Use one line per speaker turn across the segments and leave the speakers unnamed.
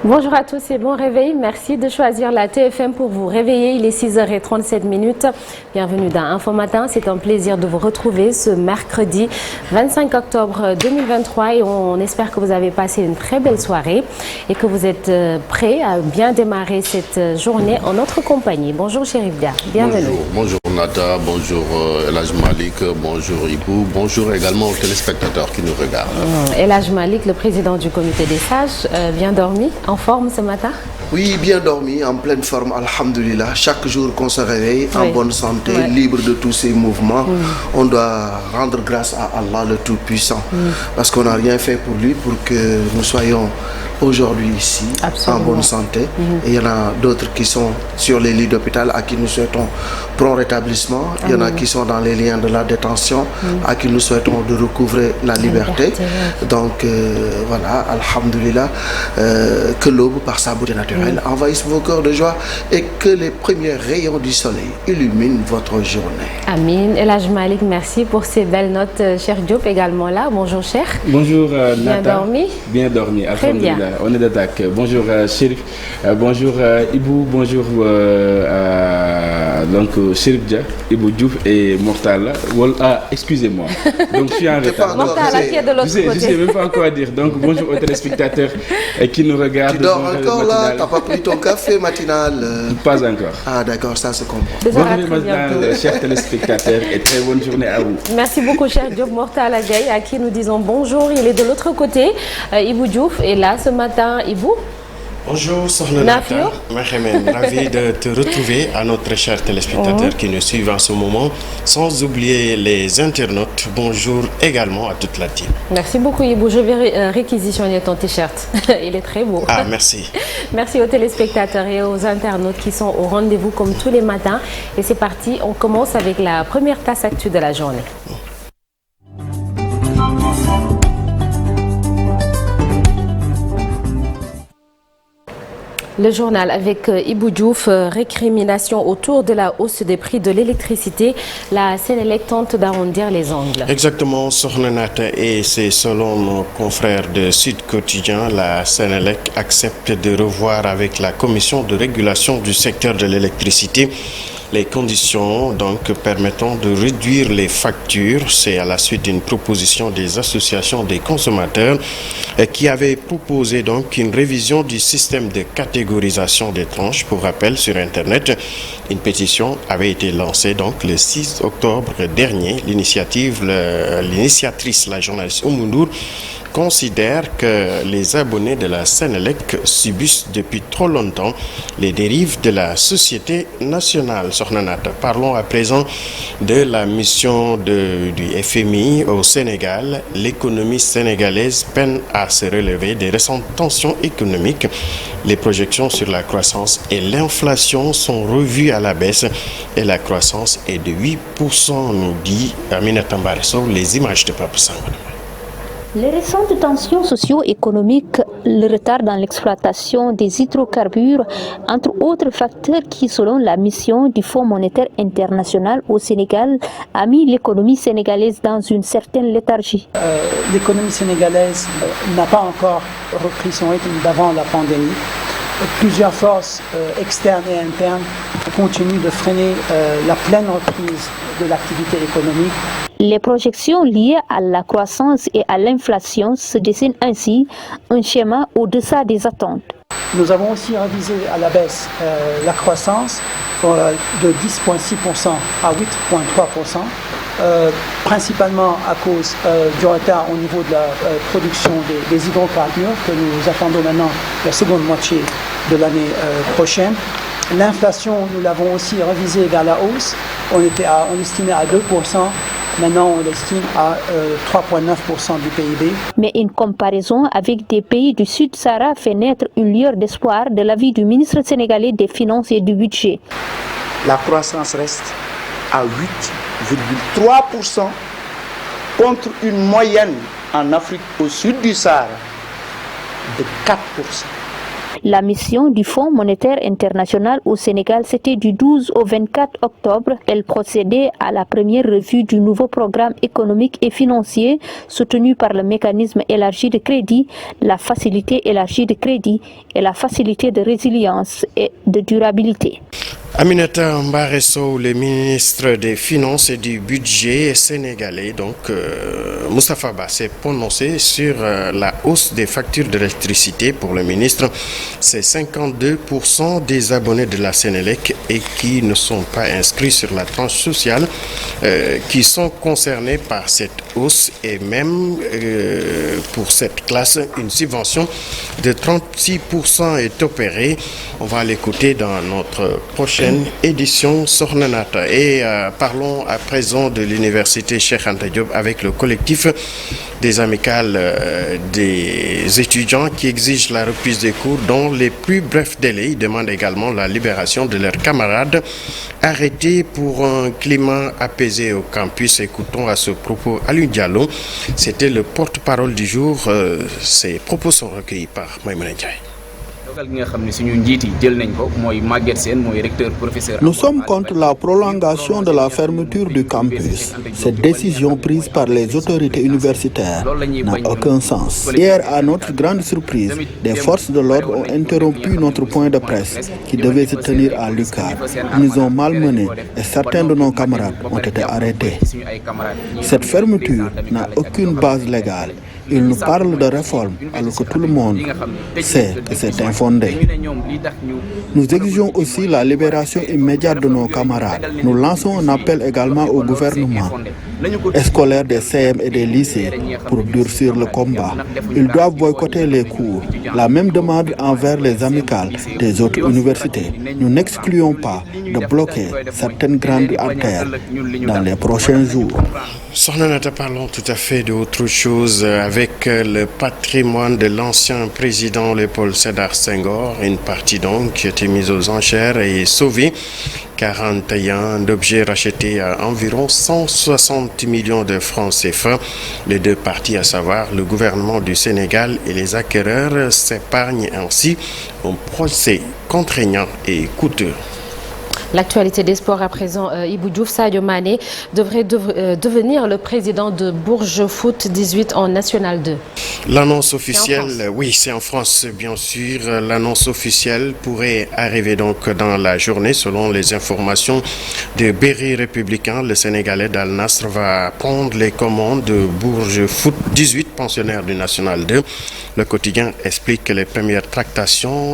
Bonjour à tous et bon réveil. Merci de choisir la TFM pour vous réveiller. Il est 6h37. Bienvenue dans Info Matin. C'est un plaisir de vous retrouver ce mercredi 25 octobre 2023 et on espère que vous avez passé une très belle soirée et que vous êtes prêts à bien démarrer cette journée en notre compagnie. Bonjour Chérif Dia, bienvenue.
Bonjour Nata, bonjour El Hadj Malick, bonjour Ibou, bonjour également aux téléspectateurs qui nous regardent.
El Hadj Malick, le président du comité des sages, bien dormi, en forme ce matin?
Oui, bien dormi, en pleine forme, alhamdoulilah. Chaque jour qu'on se réveille, en bonne santé, libre de tous ces mouvements, on doit rendre grâce à Allah le Tout-Puissant. Parce qu'on n'a rien fait pour lui, pour que nous soyons aujourd'hui ici, en bonne santé. Et il y en a d'autres qui sont sur les lits d'hôpital, à qui nous souhaitons prompt rétablissement. Il y en a qui sont dans les liens de la détention, à qui nous souhaitons de recouvrer la liberté. Donc voilà, alhamdoulilah, que l'aube, par sa beauté naturelle, envahisse vos cœurs de joie et que les premiers rayons du soleil illuminent votre journée.
Amin. El Hadj Malick, merci pour ces belles notes. Cher Diop également là. Bonjour cher.
Bonjour Nata.
Bien dormi?
Bien dormi,
très bien.
On est d'attaque. Bonjour Chérif, bonjour Ibou, bonjour donc Chérif Dia, Ibou Diouf et Mortala. Excusez-moi. Donc je suis en retard.
Mortala qui est de l'autre côté.
Je ne sais même pas quoi dire. Donc bonjour aux téléspectateurs qui nous regardent.
Tu dors encore là? T'as pas pris ton café matinal?
Pas encore.
Ah d'accord, ça se comprend.
Bonjour matinal, chers téléspectateurs, et très bonne journée à vous.
Merci beaucoup cher Diop. Mortala Gaye, à qui nous disons bonjour. Il est de l'autre côté. Ibou Diouf est là ce matin. Ibou?
Bonjour Sokhna Nata, ravi de te retrouver à notre chers téléspectateurs qui nous suivent en ce moment, sans oublier les internautes. Bonjour également à toute la team.
Merci beaucoup Ibou, je vais réquisitionner ton t-shirt, il est très beau.
Ah merci.
Merci aux téléspectateurs et aux internautes qui sont au rendez-vous comme tous les matins. Et c'est parti, on commence avec la première tasse actu de la journée. Le journal avec Ibou Diouf, récrimination autour de la hausse des prix de l'électricité. La Sénélec tente d'arrondir les angles.
Exactement, Sokhna Nata, et c'est selon nos confrères de Sud Quotidien, la Sénélec accepte de revoir avec la Commission de régulation du secteur de l'électricité les conditions donc permettant de réduire les factures. C'est à la suite d'une proposition des associations des consommateurs qui avaient proposé donc une révision du système de catégorisation des tranches. Pour rappel, sur Internet, une pétition avait été lancée donc le 6 octobre dernier. L'initiatrice, la journaliste Oumoundour, considère que les abonnés de la Sénélec subissent depuis trop longtemps les dérives de la société nationale. Sokhna Nata, parlons à présent de la mission du FMI au Sénégal. L'économie sénégalaise peine à se relever des récentes tensions économiques. Les projections sur la croissance et l'inflation sont revues à la baisse et la croissance est de 8%, nous dit Aminata Mbaresso. Les images de Pape Sangone.
Les récentes tensions socio-économiques, le retard dans l'exploitation des hydrocarbures, entre autres facteurs qui, selon la mission du Fonds monétaire international au Sénégal, a mis l'économie sénégalaise dans une certaine léthargie.
L'économie sénégalaise n'a pas encore repris son rythme d'avant la pandémie. Plusieurs forces externes et internes continuent de freiner la pleine reprise de l'activité économique.
Les projections liées à la croissance et à l'inflation se dessinent ainsi un schéma au-deçà des attentes.
Nous avons aussi révisé à la baisse la croissance de 10,6% à 8,3%, principalement à cause du retard au niveau de la production des hydrocarbures que nous attendons maintenant la seconde moitié de l'année prochaine. L'inflation, nous l'avons aussi révisée vers la hausse. On estimait à 2%. Maintenant, on l'estime à 3,9% du PIB.
Mais une comparaison avec des pays du Sud-Sahara fait naître une lueur d'espoir de l'avis du ministre sénégalais des Finances et du Budget.
La croissance reste à 8,3% contre une moyenne en Afrique au sud du Sahara de 4%.
La mission du Fonds monétaire international au Sénégal, c'était du 12 au 24 octobre. Elle procédait à la première revue du nouveau programme économique et financier soutenu par le mécanisme élargi de crédit, la facilité élargie de crédit et la facilité de résilience et de durabilité.
Aminata Mbaresso, le ministre des Finances et du Budget sénégalais, donc Moustapha Ba s'est prononcé sur la hausse des factures d'électricité. Pour le ministre, c'est 52% des abonnés de la Sénélec et qui ne sont pas inscrits sur la tranche sociale qui sont concernés par cette hausse, et même pour cette classe, une subvention de 36% est opérée. On va l'écouter dans notre prochaine édition Sornanata. Et parlons à présent de l'université Cheikh Anta Diop avec le collectif des amicales des étudiants qui exigent la reprise des cours dans les plus brefs délais. Ils demandent également la libération de leurs camarades arrêtés pour un climat apaisé au campus. Écoutons à ce propos Aliou Diallo, c'était le porte-parole du jour. Ces propos sont recueillis par Maïmouna Ndiaye.
Nous sommes contre la prolongation de la fermeture du campus. Cette décision prise par les autorités universitaires n'a aucun sens. Hier, à notre grande surprise, des forces de l'ordre ont interrompu notre point de presse qui devait se tenir à l'UQAD. Ils nous ont malmenés et certains de nos camarades ont été arrêtés. Cette fermeture n'a aucune base légale. Ils nous parlent de réforme alors que tout le monde sait que c'est infondé. Nous exigeons aussi la libération immédiate de nos camarades. Nous lançons un appel également au gouvernement scolaire des CM et des lycées pour durcir le combat. Ils doivent boycotter les cours. La même demande envers les amicales des autres universités. Nous n'excluons pas de bloquer certaines grandes artères dans les prochains jours.
Sornanata, parlons tout à fait d'autre chose avec le patrimoine de l'ancien président Léopold Sédar Senghor. Une partie donc qui a été mise aux enchères et sauvée. 41 objets rachetés à environ 160 millions de francs CFA. Les deux parties, à savoir le gouvernement du Sénégal et les acquéreurs, s'épargnent ainsi un procès contraignant et coûteux.
L'actualité des sports à présent, Ibou Diouf, Sadio Mané devrait devenir le président de Bourges Foot 18 en National 2.
L'annonce officielle, oui, c'est en France bien sûr. L'annonce officielle pourrait arriver donc dans la journée selon les informations de Berry Républicain. Le Sénégalais d'Al Nasr va prendre les commandes de Bourges Foot 18, pensionnaire du National 2. Le quotidien explique que les premières tractations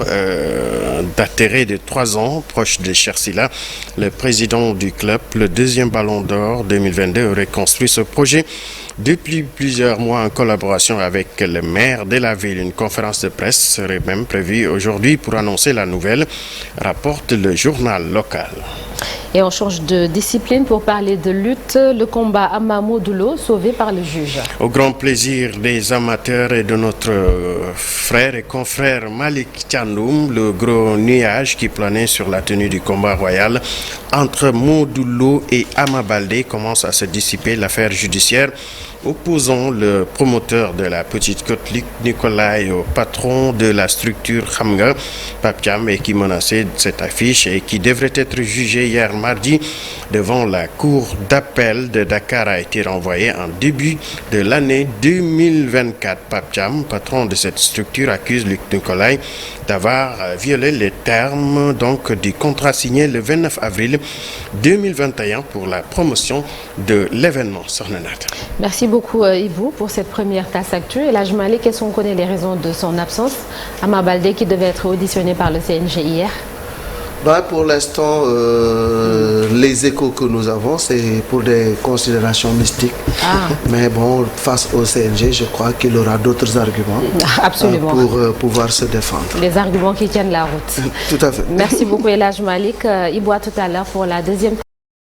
dateraient de 3 ans, proche de Chersila. Le président du club, le deuxième ballon d'or 2022, aurait construit ce projet depuis plusieurs mois en collaboration avec le maire de la ville. Une conférence de presse serait même prévue aujourd'hui pour annoncer la nouvelle, rapporte le journal local.
Et on change de discipline pour parler de lutte. Le combat Ama Modulo sauvé par le juge. Au
grand plaisir des amateurs et de notre frère et confrère Malik Thiandoum, le gros nuage qui planait sur la tenue du combat royal entre Modulo et Ama Baldé commence à se dissiper. L'affaire judiciaire opposant le promoteur de la Petite Côte, Nicolai, au patron de la structure Khamga, Pape Thiam, et qui menaçait cette affiche et qui devrait être jugé hier mardi devant la cour d'appel de Dakar a été renvoyé en début de l'année 2024. Pape Thiam, patron de cette structure, accuse Luc Nicolai d'avoir violé les termes donc du contrat signé le 29 avril 2021 pour la promotion de l'événement Sornanata.
Merci beaucoup Ibou pour cette première tasse actu. Et là, Malik, est-ce qu'on connaît les raisons de son absence? Ama Baldé qui devait être auditionné par le CNG hier.
Pour l'instant, les échos que nous avons, c'est pour des considérations mystiques. Mais bon, face au CNG, je crois qu'il aura d'autres arguments pour pouvoir se défendre.
Les arguments qui tiennent la route.
Tout à fait.
Merci beaucoup, Elhadj Malik. Ibou, à tout à l'heure pour la deuxième.